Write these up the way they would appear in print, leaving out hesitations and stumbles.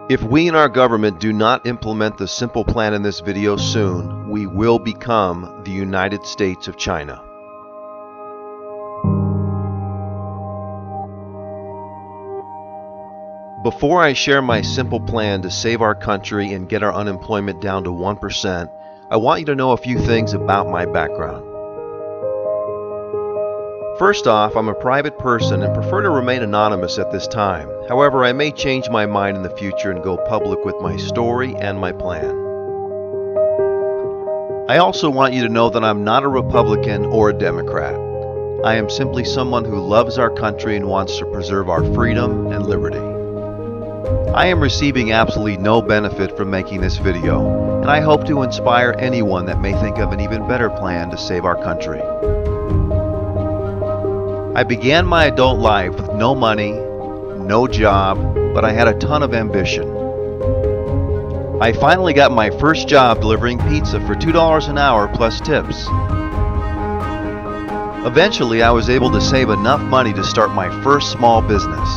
If we and our government do not implement the simple plan in this video soon, we will become the United States of China. Before I share my simple plan to save our country and get our unemployment down to 1%, I want you to know a few things about my background. First off, I'm a private person and prefer to remain anonymous at this time. However, I may change my mind in the future and go public with my story and my plan. I also want you to know that I'm not a Republican or a Democrat. I am simply someone who loves our country and wants to preserve our freedom and liberty. I am receiving absolutely no benefit from making this video, and I hope to inspire anyone that may think of an even better plan to save our country. I began my adult life with no money, no job, but I had a ton of ambition. I finally got my first job delivering pizza for $2 an hour plus tips. Eventually, I was able to save enough money to start my first small business.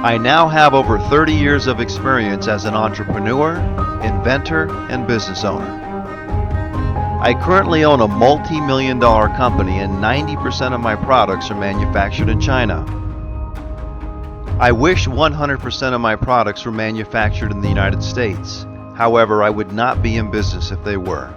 I now have over 30 years of experience as an entrepreneur, inventor, and business owner. I currently own a multi-million-dollar company and 90% of my products are manufactured in China. I wish 100% of my products were manufactured in the United States. However, I would not be in business if they were.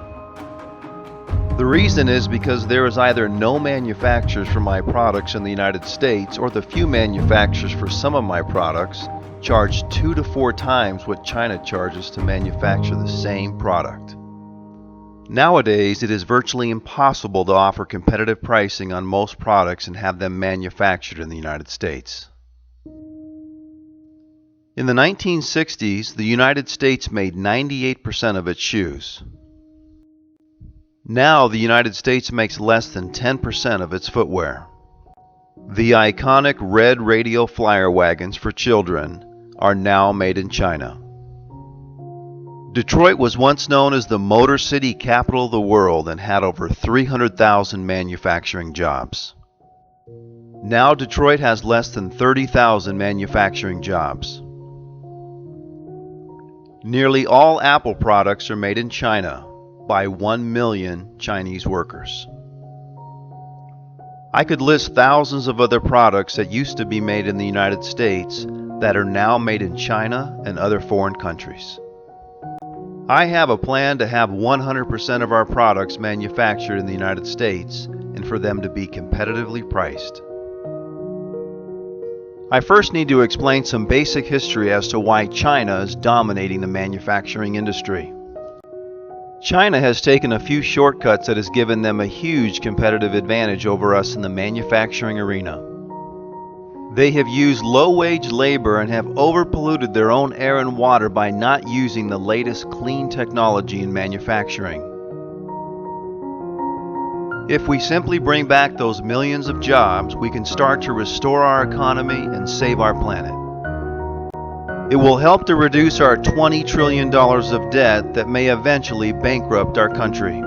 The reason is because there is either no manufacturers for my products in the United States, or the few manufacturers for some of my products charge 2 to 4 times what China charges to manufacture the same product. Nowadays, it is virtually impossible to offer competitive pricing on most products and have them manufactured in the United States. In the 1960s, the United States made 98% of its shoes. Now, the United States makes less than 10% of its footwear. The iconic red radial flyer wagons for children are now made in China. Detroit was once known as the Motor City capital of the world and had over 300,000 manufacturing jobs. Now Detroit has less than 30,000 manufacturing jobs. Nearly all Apple products are made in China by 1 million Chinese workers. I could list thousands of other products that used to be made in the United States that are now made in China and other foreign countries. I have a plan to have 100% of our products manufactured in the United States and for them to be competitively priced. I first need to explain some basic history as to why China is dominating the manufacturing industry. China has taken a few shortcuts that has given them a huge competitive advantage over us in the manufacturing arena. They have used low-wage labor and have overpolluted their own air and water by not using the latest clean technology in manufacturing. If we simply bring back those millions of jobs, we can start to restore our economy and save our planet. It will help to reduce our $20 trillion of debt that may eventually bankrupt our country.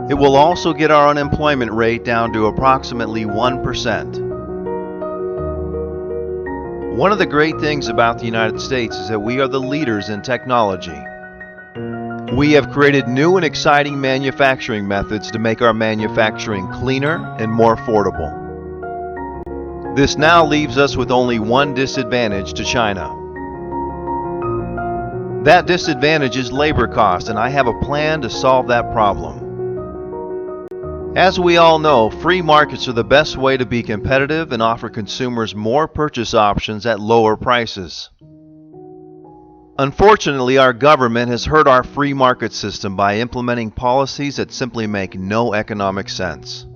It will also get our unemployment rate down to approximately 1%. One of the great things about the United States is that we are the leaders in technology. We have created new and exciting manufacturing methods to make our manufacturing cleaner and more affordable. This now leaves us with only one disadvantage to China. That disadvantage is labor cost, and I have a plan to solve that problem. As we all know, free markets are the best way to be competitive and offer consumers more purchase options at lower prices. Unfortunately, our government has hurt our free market system by implementing policies that simply make no economic sense.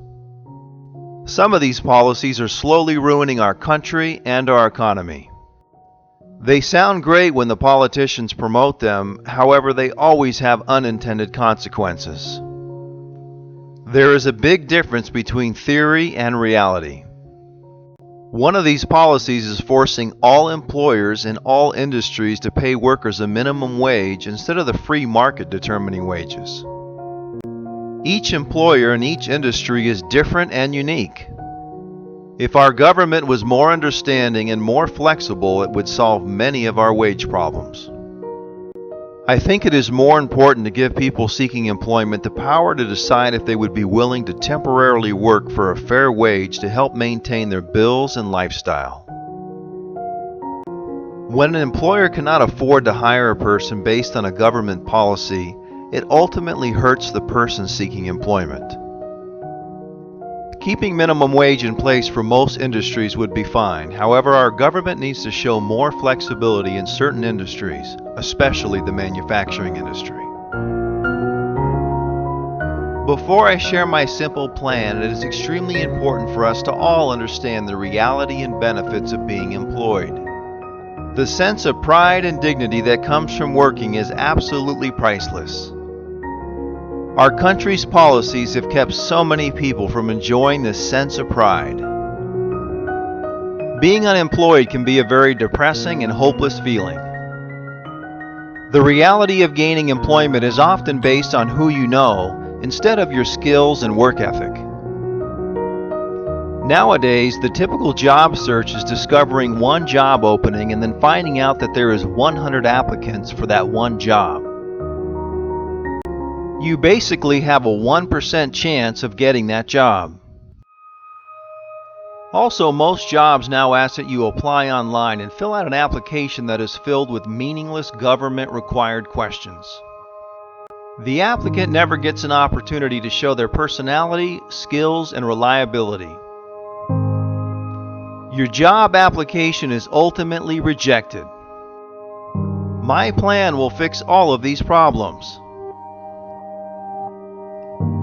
Some of these policies are slowly ruining our country and our economy. They sound great when the politicians promote them, however, they always have unintended consequences. There is a big difference between theory and reality. One of these policies is forcing all employers in all industries to pay workers a minimum wage instead of the free market determining wages. Each employer in each industry is different and unique. If our government was more understanding and more flexible, it would solve many of our wage problems. I think it is more important to give people seeking employment the power to decide if they would be willing to temporarily work for a fair wage to help maintain their bills and lifestyle. When an employer cannot afford to hire a person based on a government policy, it ultimately hurts the person seeking employment. Keeping minimum wage in place for most industries would be fine. However, our government needs to show more flexibility in certain industries, especially the manufacturing industry. Before I share my simple plan, it is extremely important for us to all understand the reality and benefits of being employed. The sense of pride and dignity that comes from working is absolutely priceless. Our country's policies have kept so many people from enjoying this sense of pride. Being unemployed can be a very depressing and hopeless feeling. The reality of gaining employment is often based on who you know instead of your skills and work ethic. Nowadays, the typical job search is discovering one job opening and then finding out that there is 100 applicants for that one job. You basically have a 1% chance of getting that job. Also, most jobs now ask that you apply online and fill out an application that is filled with meaningless government-required questions. The applicant never gets an opportunity to show their personality, skills, and reliability. Your job application is ultimately rejected. My plan will fix all of these problems.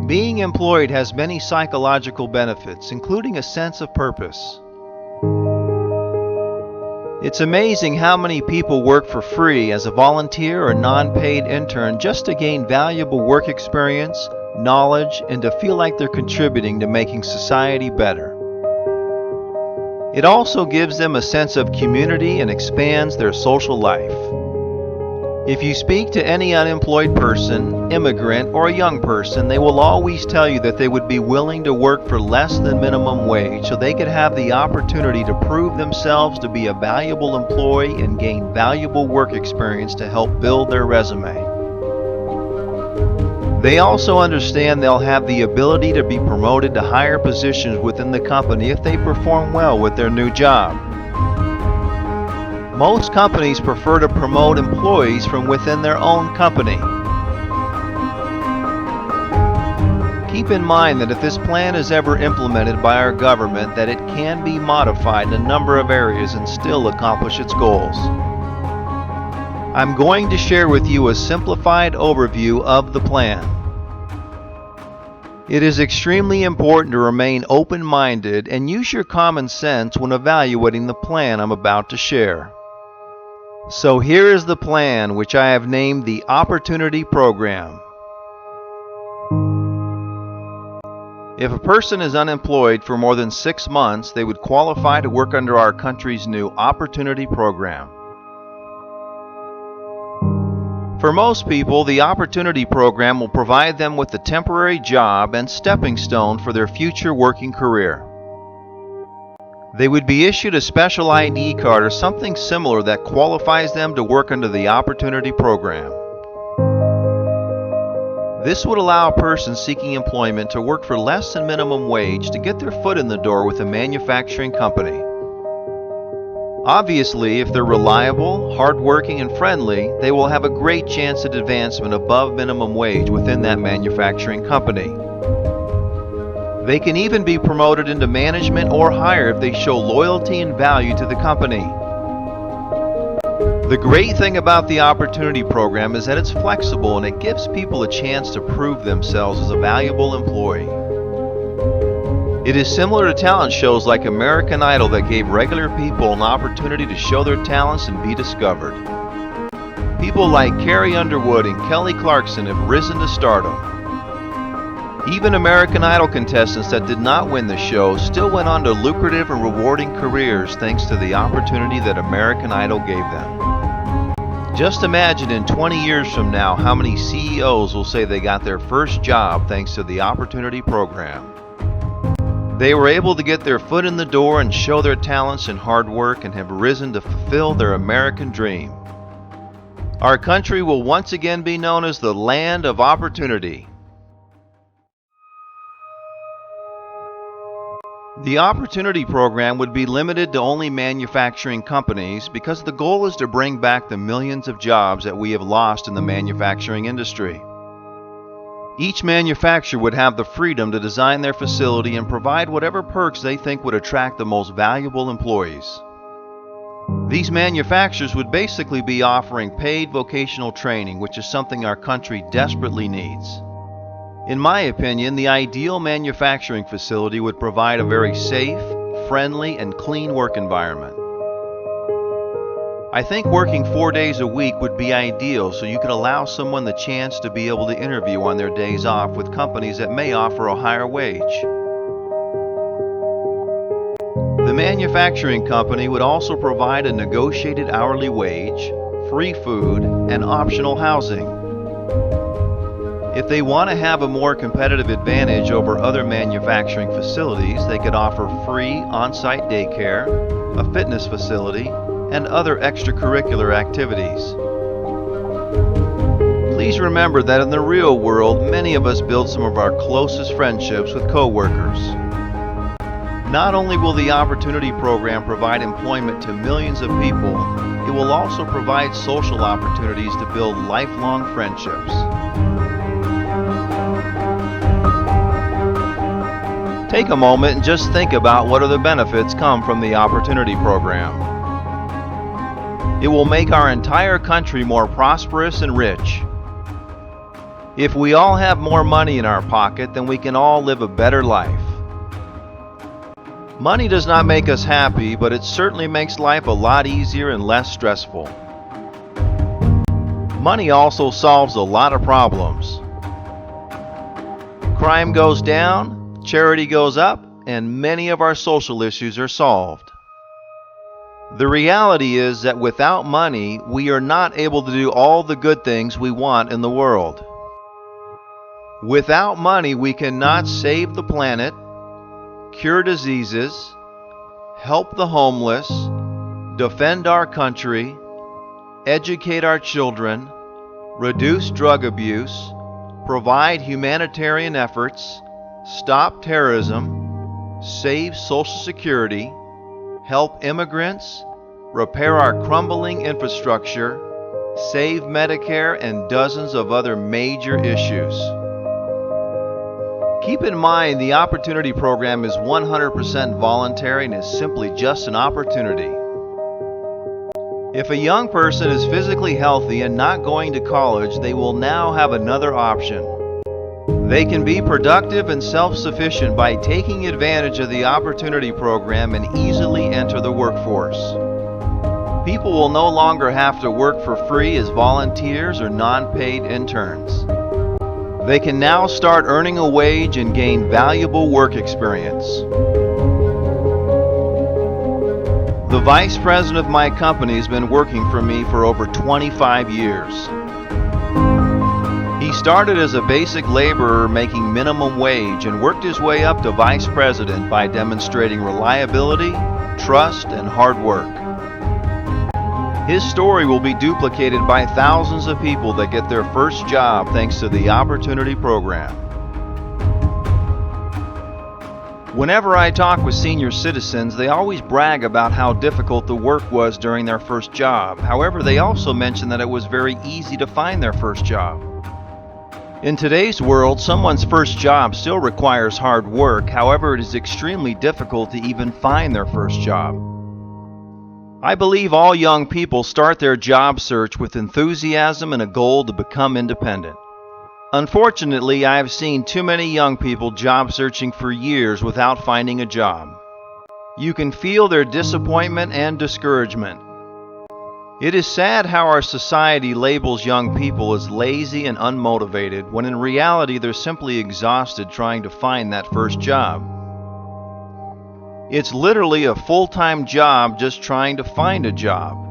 Being employed has many psychological benefits, including a sense of purpose. It's amazing how many people work for free as a volunteer or non-paid intern just to gain valuable work experience, knowledge, and to feel like they're contributing to making society better. It also gives them a sense of community and expands their social life. If you speak to any unemployed person, immigrant, or a young person, they will always tell you that they would be willing to work for less than minimum wage so they could have the opportunity to prove themselves to be a valuable employee and gain valuable work experience to help build their resume. They also understand they'll have the ability to be promoted to higher positions within the company if they perform well with their new job. Most companies prefer to promote employees from within their own company. Keep in mind that if this plan is ever implemented by our government, that it can be modified in a number of areas and still accomplish its goals. I'm going to share with you a simplified overview of the plan. It is extremely important to remain open-minded and use your common sense when evaluating the plan I'm about to share. So here is the plan, which I have named the Opportunity Program. If a person is unemployed for more than 6 months, they would qualify to work under our country's new Opportunity Program. For most people, the Opportunity Program will provide them with a temporary job and stepping stone for their future working career. They would be issued a special ID card or something similar that qualifies them to work under the Opportunity Program. This would allow a person seeking employment to work for less than minimum wage to get their foot in the door with a manufacturing company. Obviously, if they're reliable, hardworking, and friendly, they will have a great chance at advancement above minimum wage within that manufacturing company. They can even be promoted into management or higher if they show loyalty and value to the company. The great thing about the Opportunity Program is that it's flexible and it gives people a chance to prove themselves as a valuable employee. It is similar to talent shows like American Idol that gave regular people an opportunity to show their talents and be discovered. People like Carrie Underwood and Kelly Clarkson have risen to stardom. Even American Idol contestants that did not win the show still went on to lucrative and rewarding careers thanks to the opportunity that American Idol gave them. Just imagine in 20 years from now how many CEOs will say they got their first job thanks to the Opportunity Program. They were able to get their foot in the door and show their talents and hard work and have risen to fulfill their American dream. Our country will once again be known as the land of opportunity. The Opportunity Program would be limited to only manufacturing companies because the goal is to bring back the millions of jobs that we have lost in the manufacturing industry. Each manufacturer would have the freedom to design their facility and provide whatever perks they think would attract the most valuable employees. These manufacturers would basically be offering paid vocational training, which is something our country desperately needs. In my opinion, the ideal manufacturing facility would provide a very safe, friendly, and clean work environment. I think working 4 days a week would be ideal so you could allow someone the chance to be able to interview on their days off with companies that may offer a higher wage. The manufacturing company would also provide a negotiated hourly wage, free food, and optional housing. If they want to have a more competitive advantage over other manufacturing facilities, they could offer free on-site daycare, a fitness facility, and other extracurricular activities. Please remember that in the real world, many of us build some of our closest friendships with coworkers. Not only will the Opportunity Program provide employment to millions of people, it will also provide social opportunities to build lifelong friendships. Take a moment and just think about what other benefits come from the Opportunity Program. It will make our entire country more prosperous and rich. If we all have more money in our pocket, then we can all live a better life. Money does not make us happy, but it certainly makes life a lot easier and less stressful. Money also solves a lot of problems. Crime goes down, charity goes up, and many of our social issues are solved. The reality is that without money, we are not able to do all the good things we want in the world. Without money, we cannot save the planet, cure diseases, help the homeless, defend our country, educate our children, reduce drug abuse, provide humanitarian efforts, stop terrorism, save Social Security, help immigrants, repair our crumbling infrastructure, save Medicare, and dozens of other major issues. Keep in mind, the Opportunity Program is 100% voluntary and is simply just an opportunity. If a young person is physically healthy and not going to college, they will now have another option. They can be productive and self-sufficient by taking advantage of the Opportunity Program and easily enter the workforce. People will no longer have to work for free as volunteers or non-paid interns. They can now start earning a wage and gain valuable work experience. The vice president of my company has been working for me for over 25 years. He started as a basic laborer making minimum wage and worked his way up to vice president by demonstrating reliability, trust, and hard work. His story will be duplicated by thousands of people that get their first job thanks to the Opportunity Program. Whenever I talk with senior citizens, they always brag about how difficult the work was during their first job. However, they also mention that it was very easy to find their first job. In today's world, someone's first job still requires hard work. However, it is extremely difficult to even find their first job. I believe all young people start their job search with enthusiasm and a goal to become independent. Unfortunately, I have seen too many young people job searching for years without finding a job. You can feel their disappointment and discouragement. It is sad how our society labels young people as lazy and unmotivated when in reality they're simply exhausted trying to find that first job. It's literally a full-time job just trying to find a job.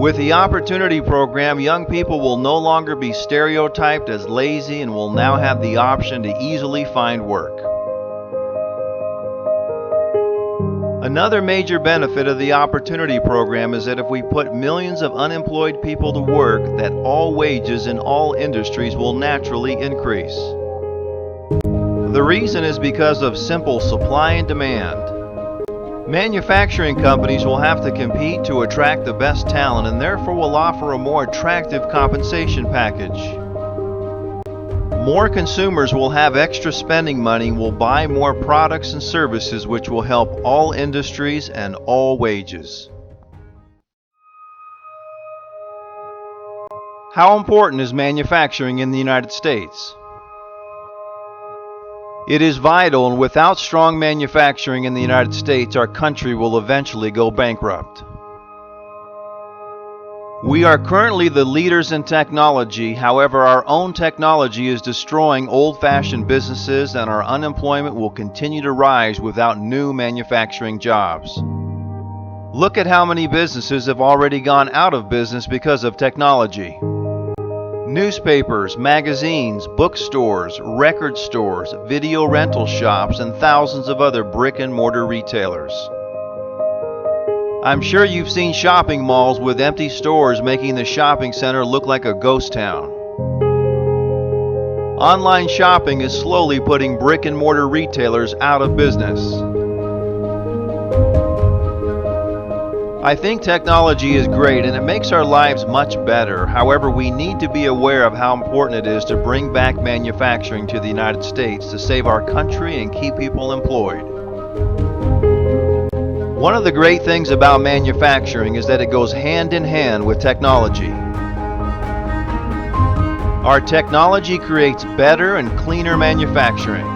With the Opportunity Program, young people will no longer be stereotyped as lazy and will now have the option to easily find work. Another major benefit of the Opportunity Program is that if we put millions of unemployed people to work, that all wages in all industries will naturally increase. The reason is because of simple supply and demand. Manufacturing companies will have to compete to attract the best talent and therefore will offer a more attractive compensation package. More consumers will have extra spending money and will buy more products and services, which will help all industries and all wages. How important is manufacturing in the United States? It is vital, and without strong manufacturing in the United States, our country will eventually go bankrupt. We are currently the leaders in technology. However, our own technology is destroying old-fashioned businesses, and our unemployment will continue to rise without new manufacturing jobs. Look at how many businesses have already gone out of business because of technology. Newspapers, magazines, bookstores, record stores, video rental shops, and thousands of other brick-and-mortar retailers. I'm sure you've seen shopping malls with empty stores making the shopping center look like a ghost town. Online shopping is slowly putting brick-and-mortar retailers out of business. I think technology is great and it makes our lives much better. However, we need to be aware of how important it is to bring back manufacturing to the United States to save our country and keep people employed. One of the great things about manufacturing is that it goes hand in hand with technology. Our technology creates better and cleaner manufacturing.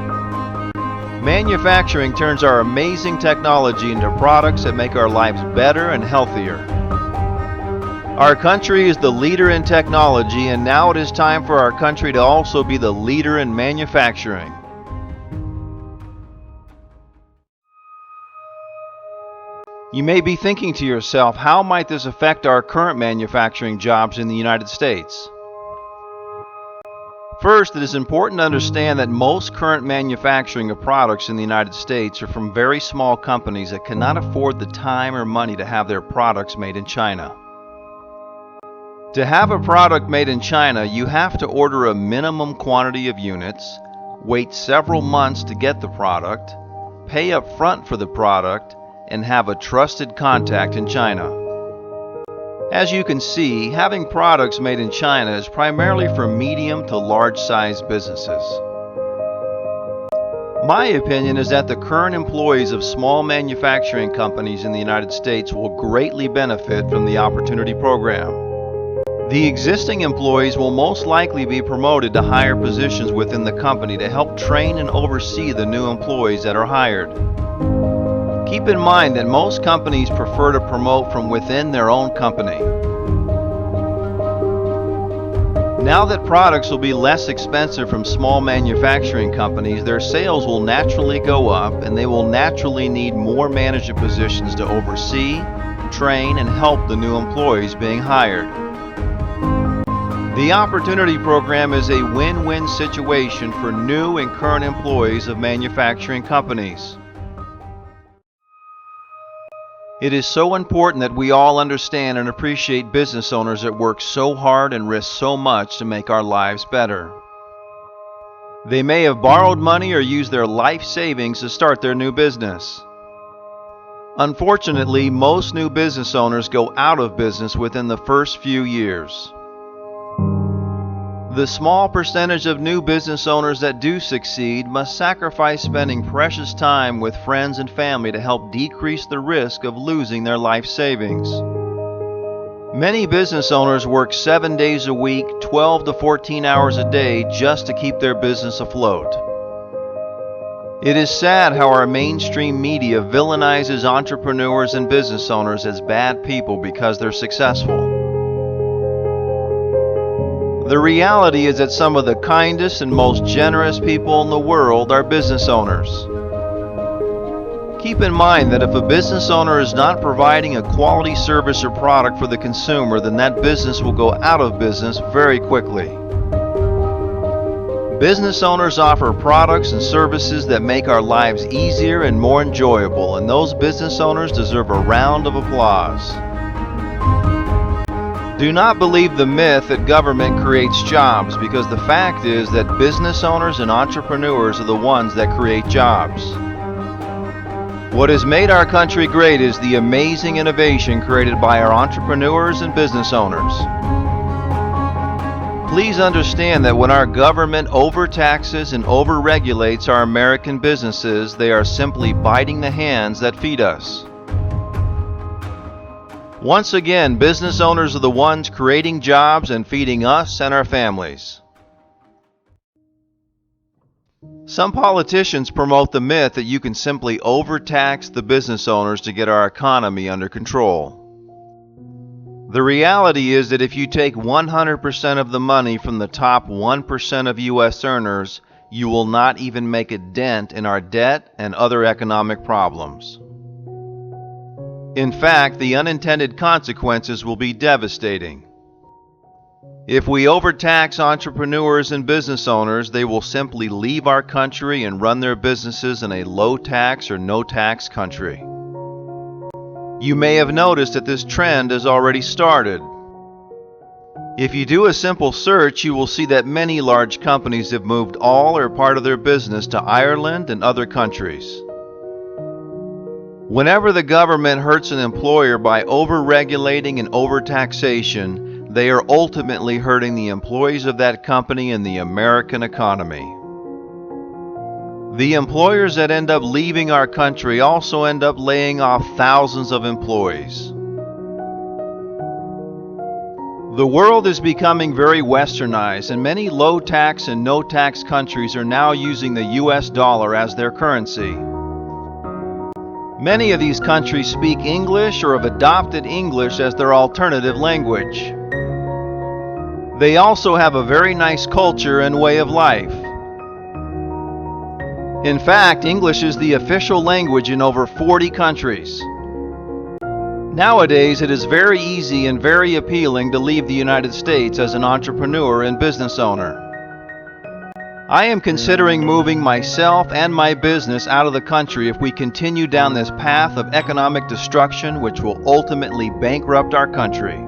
Manufacturing turns our amazing technology into products that make our lives better and healthier. Our country is the leader in technology, and now it is time for our country to also be the leader in manufacturing. You may be thinking to yourself, how might this affect our current manufacturing jobs in the United States? First, it is important to understand that most current manufacturing of products in the United States are from very small companies that cannot afford the time or money to have their products made in China. To have a product made in China, you have to order a minimum quantity of units, wait several months to get the product, pay up front for the product, and have a trusted contact in China. As you can see, having products made in China is primarily for medium to large-sized businesses. My opinion is that the current employees of small manufacturing companies in the United States will greatly benefit from the Opportunity Program. The existing employees will most likely be promoted to higher positions within the company to help train and oversee the new employees that are hired. Keep in mind that most companies prefer to promote from within their own company. Now that products will be less expensive from small manufacturing companies, their sales will naturally go up and they will naturally need more management positions to oversee, train, and help the new employees being hired. The Opportunity Program is a win-win situation for new and current employees of manufacturing companies. It is so important that we all understand and appreciate business owners that work so hard and risk so much to make our lives better. They may have borrowed money or used their life savings to start their new business. Unfortunately, most new business owners go out of business within the first few years. The small percentage of new business owners that do succeed must sacrifice spending precious time with friends and family to help decrease the risk of losing their life savings. Many business owners work 7 days a week, 12 to 14 hours a day just to keep their business afloat. It is sad how our mainstream media villainizes entrepreneurs and business owners as bad people because they're successful. The reality is that some of the kindest and most generous people in the world are business owners. Keep in mind that if a business owner is not providing a quality service or product for the consumer, then that business will go out of business very quickly. Business owners offer products and services that make our lives easier and more enjoyable, and those business owners deserve a round of applause. Do not believe the myth that government creates jobs, because the fact is that business owners and entrepreneurs are the ones that create jobs. What has made our country great is the amazing innovation created by our entrepreneurs and business owners. Please understand that when our government overtaxes and overregulates our American businesses, they are simply biting the hands that feed us. Once again, business owners are the ones creating jobs and feeding us and our families. Some politicians promote the myth that you can simply overtax the business owners to get our economy under control. The reality is that if you take 100% of the money from the top 1% of U.S. earners, you will not even make a dent in our debt and other economic problems. In fact, the unintended consequences will be devastating. If we overtax entrepreneurs and business owners, they will simply leave our country and run their businesses in a low-tax or no-tax country. You may have noticed that this trend has already started. If you do a simple search, you will see that many large companies have moved all or part of their business to Ireland and other countries. Whenever the government hurts an employer by over-regulating and over-taxation, they are ultimately hurting the employees of that company and the American economy. The employers that end up leaving our country also end up laying off thousands of employees. The world is becoming very westernized, and many low-tax and no-tax countries are now using the US dollar as their currency. Many of these countries speak English or have adopted English as their alternative language. They also have a very nice culture and way of life. In fact, English is the official language in over 40 countries. Nowadays, it is very easy and very appealing to leave the United States as an entrepreneur and business owner. I am considering moving myself and my business out of the country if we continue down this path of economic destruction, which will ultimately bankrupt our country.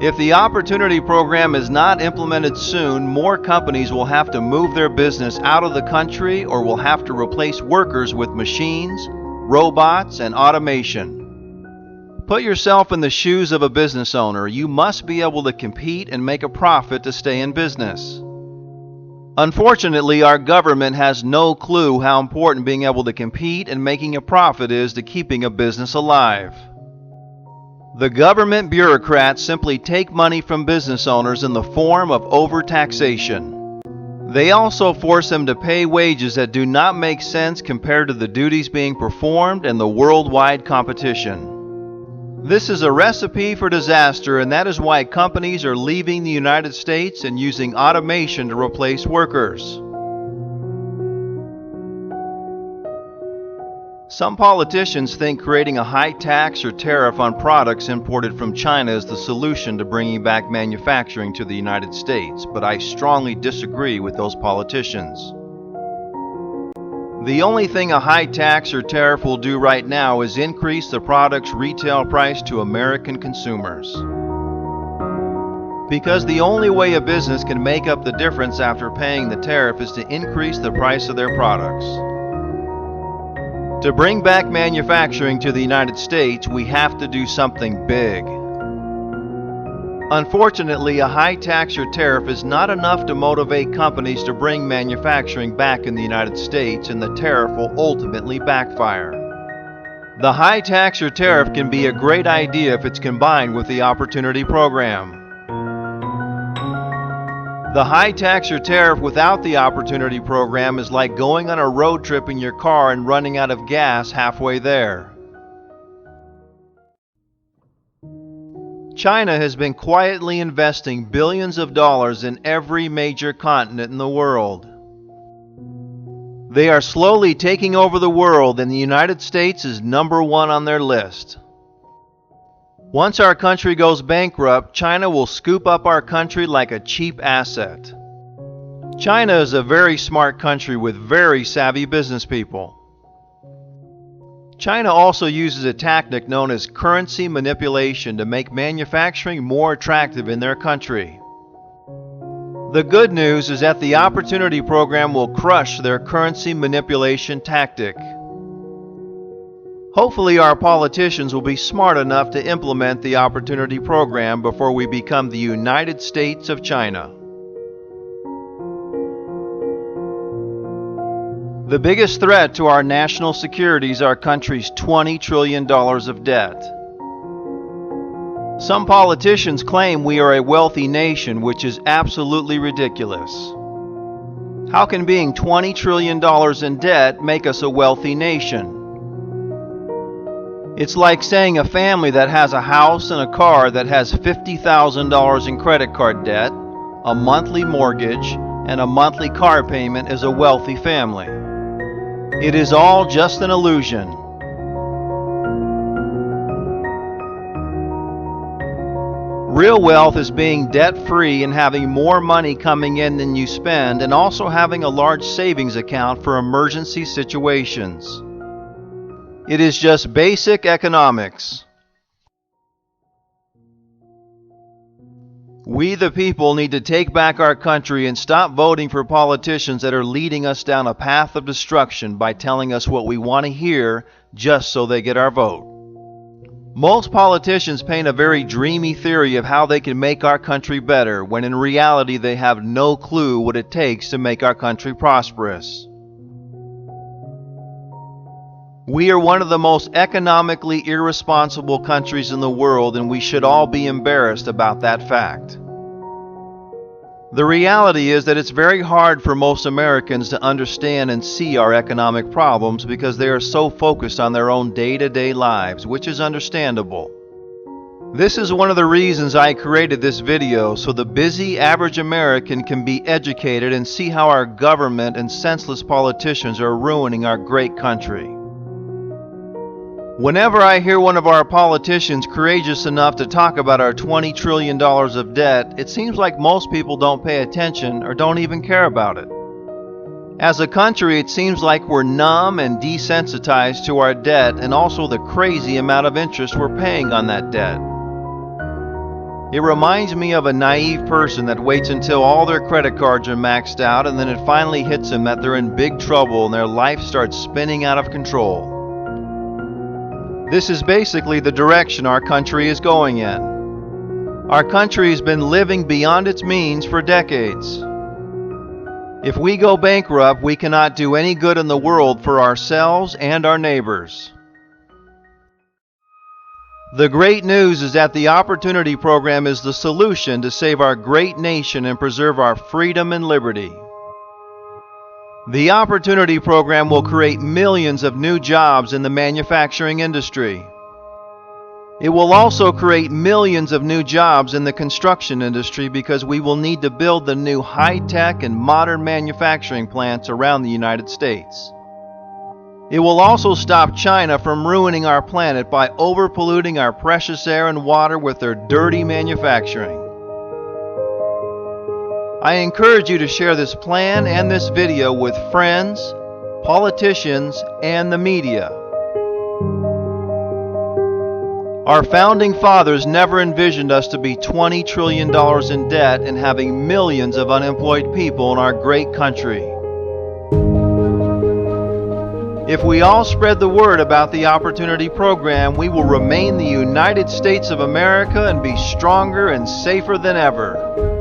If the Opportunity Program is not implemented soon, more companies will have to move their business out of the country or will have to replace workers with machines, robots, and automation. Put yourself in the shoes of a business owner. You must be able to compete and make a profit to stay in business. Unfortunately, our government has no clue how important being able to compete and making a profit is to keeping a business alive. The government bureaucrats simply take money from business owners in the form of overtaxation. They also force them to pay wages that do not make sense compared to the duties being performed and the worldwide competition. This is a recipe for disaster, and that is why companies are leaving the United States and using automation to replace workers. Some politicians think creating a high tax or tariff on products imported from China is the solution to bringing back manufacturing to the United States, but I strongly disagree with those politicians. The only thing a high tax or tariff will do right now is increase the product's retail price to American consumers. Because the only way a business can make up the difference after paying the tariff is to increase the price of their products. To bring back manufacturing to the United States, we have to do something big. Unfortunately, a high tax or tariff is not enough to motivate companies to bring manufacturing back in the United States, and the tariff will ultimately backfire. The high tax or tariff can be a great idea if it's combined with the Opportunity Program. The high tax or tariff without the Opportunity Program is like going on a road trip in your car and running out of gas halfway there. China has been quietly investing billions of dollars in every major continent in the world. They are slowly taking over the world, and the United States is #1 on their list. Once our country goes bankrupt, China will scoop up our country like a cheap asset. China is a very smart country with very savvy business people. China also uses a tactic known as currency manipulation to make manufacturing more attractive in their country. The good news is that the Opportunity Program will crush their currency manipulation tactic. Hopefully our politicians will be smart enough to implement the Opportunity Program before we become the United States of China. The biggest threat to our national security is our country's $20 trillion of debt. Some politicians claim we are a wealthy nation, which is absolutely ridiculous. How can being $20 trillion in debt make us a wealthy nation? It's like saying a family that has a house and a car that has $50,000 in credit card debt, a monthly mortgage, and a monthly car payment is a wealthy family. It is all just an illusion. Real wealth is being debt-free and having more money coming in than you spend, and also having a large savings account for emergency situations. It is just basic economics. We the people need to take back our country and stop voting for politicians that are leading us down a path of destruction by telling us what we want to hear just so they get our vote. Most politicians paint a very dreamy theory of how they can make our country better, when in reality they have no clue what it takes to make our country prosperous. We are one of the most economically irresponsible countries in the world, and we should all be embarrassed about that fact. The reality is that it's very hard for most Americans to understand and see our economic problems because they are so focused on their own day-to-day lives, which is understandable. This is one of the reasons I created this video, so the busy average American can be educated and see how our government and senseless politicians are ruining our great country. Whenever I hear one of our politicians courageous enough to talk about our $20 trillion of debt, it seems like most people don't pay attention or don't even care about it. As a country, it seems like we're numb and desensitized to our debt and also the crazy amount of interest we're paying on that debt. It reminds me of a naive person that waits until all their credit cards are maxed out, and then it finally hits them that they're in big trouble and their life starts spinning out of control. This is basically the direction our country is going in. Our country has been living beyond its means for decades. If we go bankrupt, we cannot do any good in the world for ourselves and our neighbors. The great news is that the Opportunity Program is the solution to save our great nation and preserve our freedom and liberty. The Opportunity Program will create millions of new jobs in the manufacturing industry. It will also create millions of new jobs in the construction industry because we will need to build the new high-tech and modern manufacturing plants around the United States. It will also stop China from ruining our planet by overpolluting our precious air and water with their dirty manufacturing. I encourage you to share this plan and this video with friends, politicians, and the media. Our founding fathers never envisioned us to be $20 trillion in debt and having millions of unemployed people in our great country. If we all spread the word about the Opportunity Program, we will remain the United States of America and be stronger and safer than ever.